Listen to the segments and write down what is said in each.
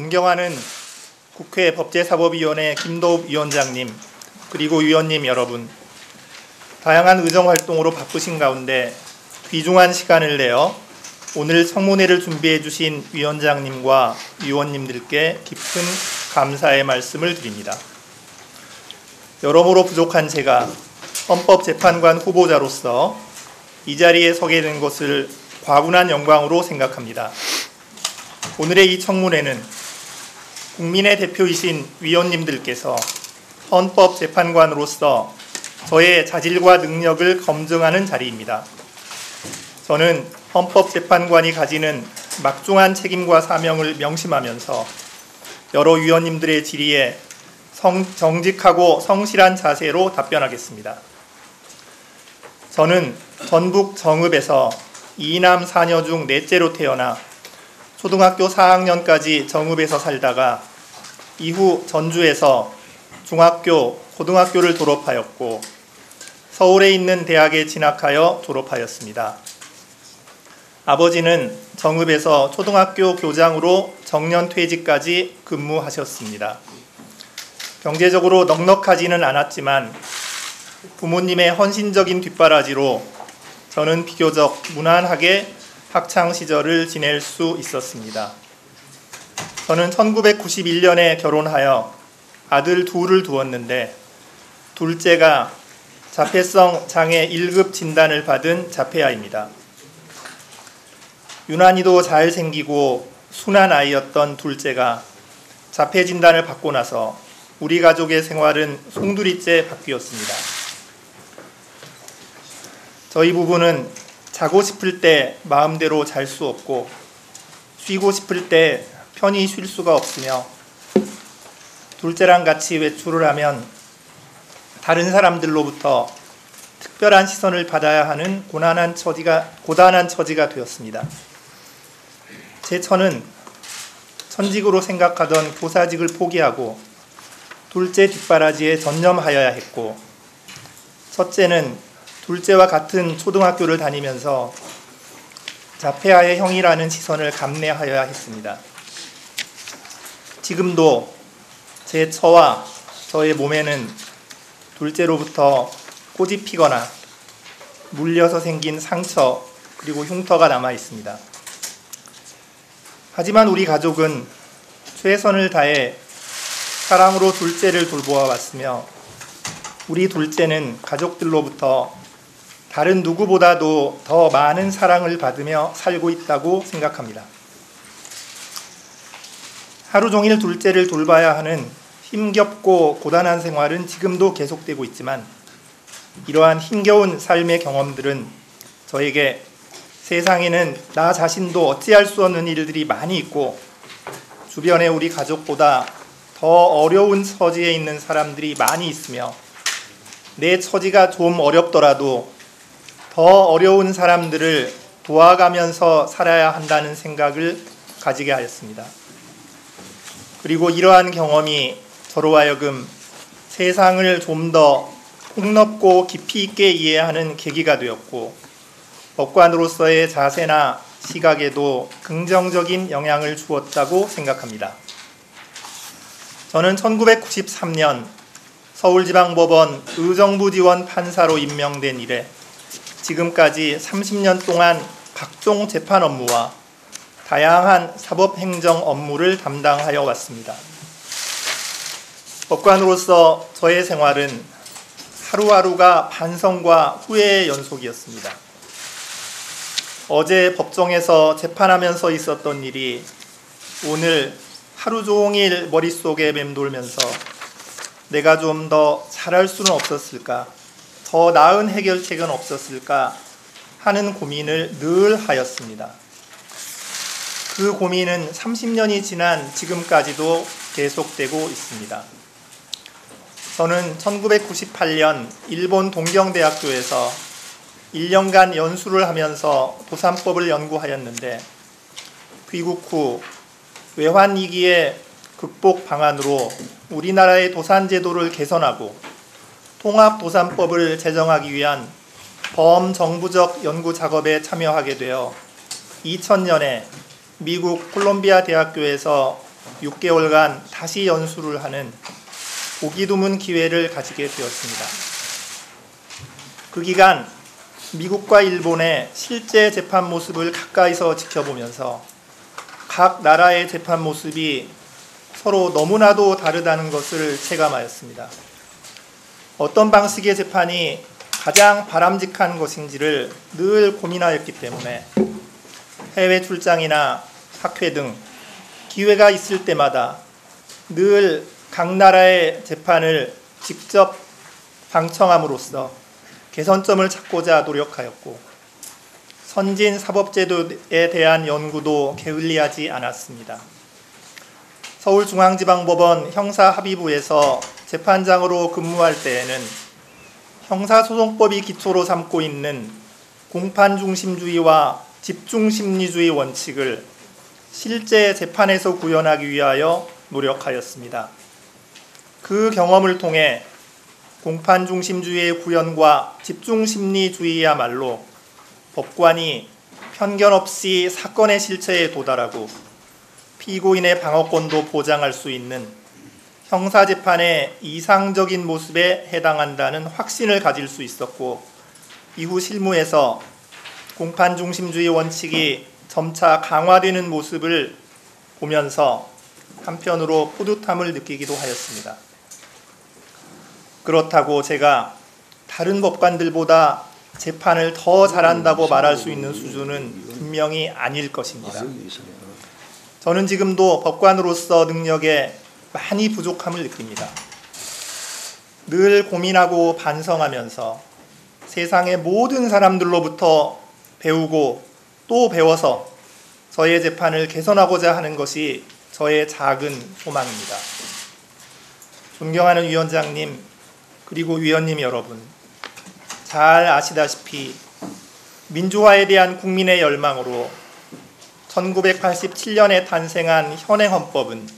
존경하는 국회 법제사법위원회 김도읍 위원장님, 그리고 위원님 여러분, 다양한 의정활동으로 바쁘신 가운데 귀중한 시간을 내어 오늘 청문회를 준비해 주신 위원장님과 위원님들께 깊은 감사의 말씀을 드립니다. 여러모로 부족한 제가 헌법재판관 후보자로서 이 자리에 서게 된 것을 과분한 영광으로 생각합니다. 오늘의 이 청문회는 국민의 대표이신 위원님들께서 헌법재판관으로서 저의 자질과 능력을 검증하는 자리입니다. 저는 헌법재판관이 가지는 막중한 책임과 사명을 명심하면서 여러 위원님들의 질의에 정직하고 성실한 자세로 답변하겠습니다. 저는 전북 정읍에서 2남 4녀 중 넷째로 태어나 초등학교 4학년까지 정읍에서 살다가 이후 전주에서 중학교, 고등학교를 졸업하였고 서울에 있는 대학에 진학하여 졸업하였습니다. 아버지는 정읍에서 초등학교 교장으로 정년퇴직까지 근무하셨습니다. 경제적으로 넉넉하지는 않았지만 부모님의 헌신적인 뒷바라지로 저는 비교적 무난하게 학창시절을 지낼 수 있었습니다. 저는 1991년에 결혼하여 아들 둘을 두었는데 둘째가 자폐성 장애 1급 진단을 받은 자폐아입니다. 유난히도 잘생기고 순한 아이였던 둘째가 자폐 진단을 받고 나서 우리 가족의 생활은 송두리째 바뀌었습니다. 저희 부부는 자고 싶을 때 마음대로 잘 수 없고 쉬고 싶을 때 편히 쉴 수가 없으며 둘째랑 같이 외출을 하면 다른 사람들로부터 특별한 시선을 받아야 하는 고단한 처지가 되었습니다. 제 처는 천직으로 생각하던 교사직을 포기하고 둘째 뒷바라지에 전념하여야 했고 첫째는 둘째와 같은 초등학교를 다니면서 자폐아의 형이라는 시선을 감내하여야 했습니다. 지금도 제 처와 저의 몸에는 둘째로부터 꼬집 피거나 물려서 생긴 상처 그리고 흉터가 남아 있습니다. 하지만 우리 가족은 최선을 다해 사랑으로 둘째를 돌보아 왔으며 우리 둘째는 가족들로부터 다른 누구보다도 더 많은 사랑을 받으며 살고 있다고 생각합니다. 하루 종일 둘째를 돌봐야 하는 힘겹고 고단한 생활은 지금도 계속되고 있지만 이러한 힘겨운 삶의 경험들은 저에게 세상에는 나 자신도 어찌할 수 없는 일들이 많이 있고 주변에 우리 가족보다 더 어려운 처지에 있는 사람들이 많이 있으며 내 처지가 좀 어렵더라도 더 어려운 사람들을 도와가면서 살아야 한다는 생각을 가지게 하였습니다. 그리고 이러한 경험이 저로 하여금 세상을 좀 더 폭넓고 깊이 있게 이해하는 계기가 되었고 법관으로서의 자세나 시각에도 긍정적인 영향을 주었다고 생각합니다. 저는 1993년 서울지방법원 의정부 지원 판사로 임명된 이래 지금까지 30년 동안 각종 재판 업무와 다양한 사법행정 업무를 담당하여 왔습니다. 법관으로서 저의 생활은 하루하루가 반성과 후회의 연속이었습니다. 어제 법정에서 재판하면서 있었던 일이 오늘 하루 종일 머릿속에 맴돌면서 내가 좀 더 잘할 수는 없었을까, 더 나은 해결책은 없었을까 하는 고민을 늘 하였습니다. 그 고민은 30년이 지난 지금까지도 계속되고 있습니다. 저는 1998년 일본 동경대학교에서 1년간 연수를 하면서 도산법을 연구하였는데 귀국 후 외환위기의 극복 방안으로 우리나라의 도산제도를 개선하고 통합도산법을 제정하기 위한 범정부적 연구 작업에 참여하게 되어 2000년에 미국 콜롬비아 대학교에서 6개월간 다시 연수를 하는 보기 드문 기회를 가지게 되었습니다. 그 기간 미국과 일본의 실제 재판 모습을 가까이서 지켜보면서 각 나라의 재판 모습이 서로 너무나도 다르다는 것을 체감하였습니다. 어떤 방식의 재판이 가장 바람직한 것인지를 늘 고민하였기 때문에 해외 출장이나 학회 등 기회가 있을 때마다 늘 각 나라의 재판을 직접 방청함으로써 개선점을 찾고자 노력하였고, 선진 사법제도에 대한 연구도 게을리하지 않았습니다. 서울중앙지방법원 형사합의부에서 재판장으로 근무할 때에는 형사소송법이 기초로 삼고 있는 공판중심주의와 집중심리주의 원칙을 실제 재판에서 구현하기 위하여 노력하였습니다. 그 경험을 통해 공판중심주의의 구현과 집중심리주의야말로 법관이 편견 없이 사건의 실체에 도달하고 피고인의 방어권도 보장할 수 있는 형사재판의 이상적인 모습에 해당한다는 확신을 가질 수 있었고, 이후 실무에서 공판중심주의 원칙이 점차 강화되는 모습을 보면서 한편으로 뿌듯함을 느끼기도 하였습니다. 그렇다고 제가 다른 법관들보다 재판을 더 잘한다고 말할 수 있는 수준은 분명히 아닐 것입니다. 저는 지금도 법관으로서 능력에 많이 부족함을 느낍니다. 늘 고민하고 반성하면서 세상의 모든 사람들로부터 배우고 또 배워서 저의 재판을 개선하고자 하는 것이 저의 작은 소망입니다. 존경하는 위원장님, 그리고 위원님 여러분, 잘 아시다시피 민주화에 대한 국민의 열망으로 1987년에 탄생한 현행 헌법은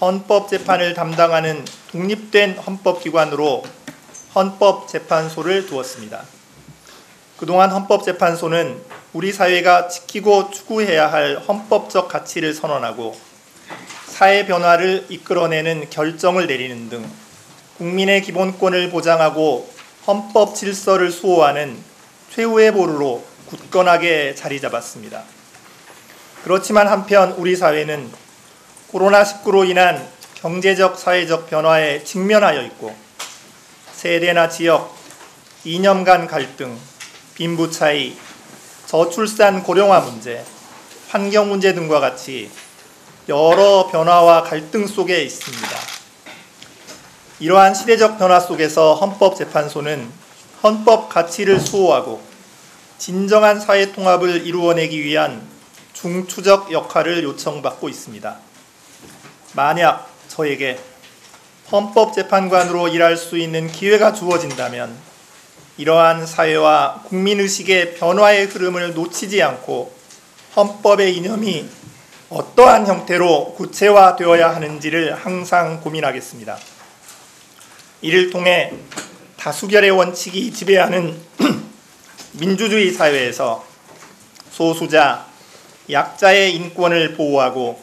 헌법재판을 담당하는 독립된 헌법기관으로 헌법재판소를 두었습니다. 그동안 헌법재판소는 우리 사회가 지키고 추구해야 할 헌법적 가치를 선언하고 사회 변화를 이끌어내는 결정을 내리는 등 국민의 기본권을 보장하고 헌법 질서를 수호하는 최후의 보루로 굳건하게 자리 잡았습니다. 그렇지만 한편 우리 사회는 코로나19로 인한 경제적, 사회적 변화에 직면하여 있고, 세대나 지역, 이념 간 갈등, 빈부 차이, 저출산 고령화 문제, 환경 문제 등과 같이 여러 변화와 갈등 속에 있습니다. 이러한 시대적 변화 속에서 헌법재판소는 헌법 가치를 수호하고 진정한 사회 통합을 이루어내기 위한 중추적 역할을 요청받고 있습니다. 만약 저에게 헌법재판관으로 일할 수 있는 기회가 주어진다면 이러한 사회와 국민의식의 변화의 흐름을 놓치지 않고 헌법의 이념이 어떠한 형태로 구체화되어야 하는지를 항상 고민하겠습니다. 이를 통해 다수결의 원칙이 지배하는 민주주의 사회에서 소수자, 약자의 인권을 보호하고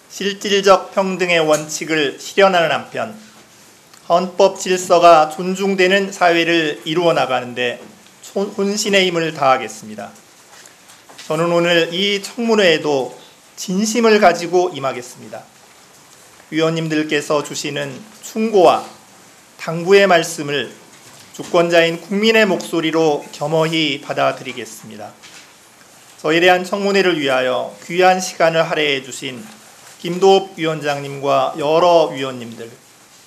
실질적 평등의 원칙을 실현하는 한편 헌법 질서가 존중되는 사회를 이루어 나가는데 혼신의 힘을 다하겠습니다. 저는 오늘 이 청문회에도 진심을 가지고 임하겠습니다. 위원님들께서 주시는 충고와 당부의 말씀을 주권자인 국민의 목소리로 겸허히 받아들이겠습니다. 저에 대한 청문회를 위하여 귀한 시간을 할애해 주신 김도읍 위원장님과 여러 위원님들,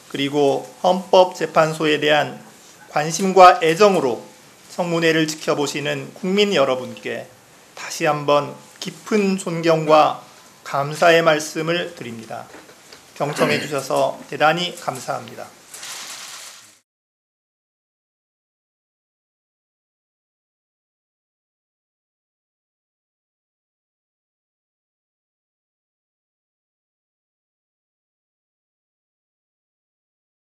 그리고 헌법재판소에 대한 관심과 애정으로 청문회를 지켜보시는 국민 여러분께 다시 한번 깊은 존경과 감사의 말씀을 드립니다. 경청해 주셔서 대단히 감사합니다.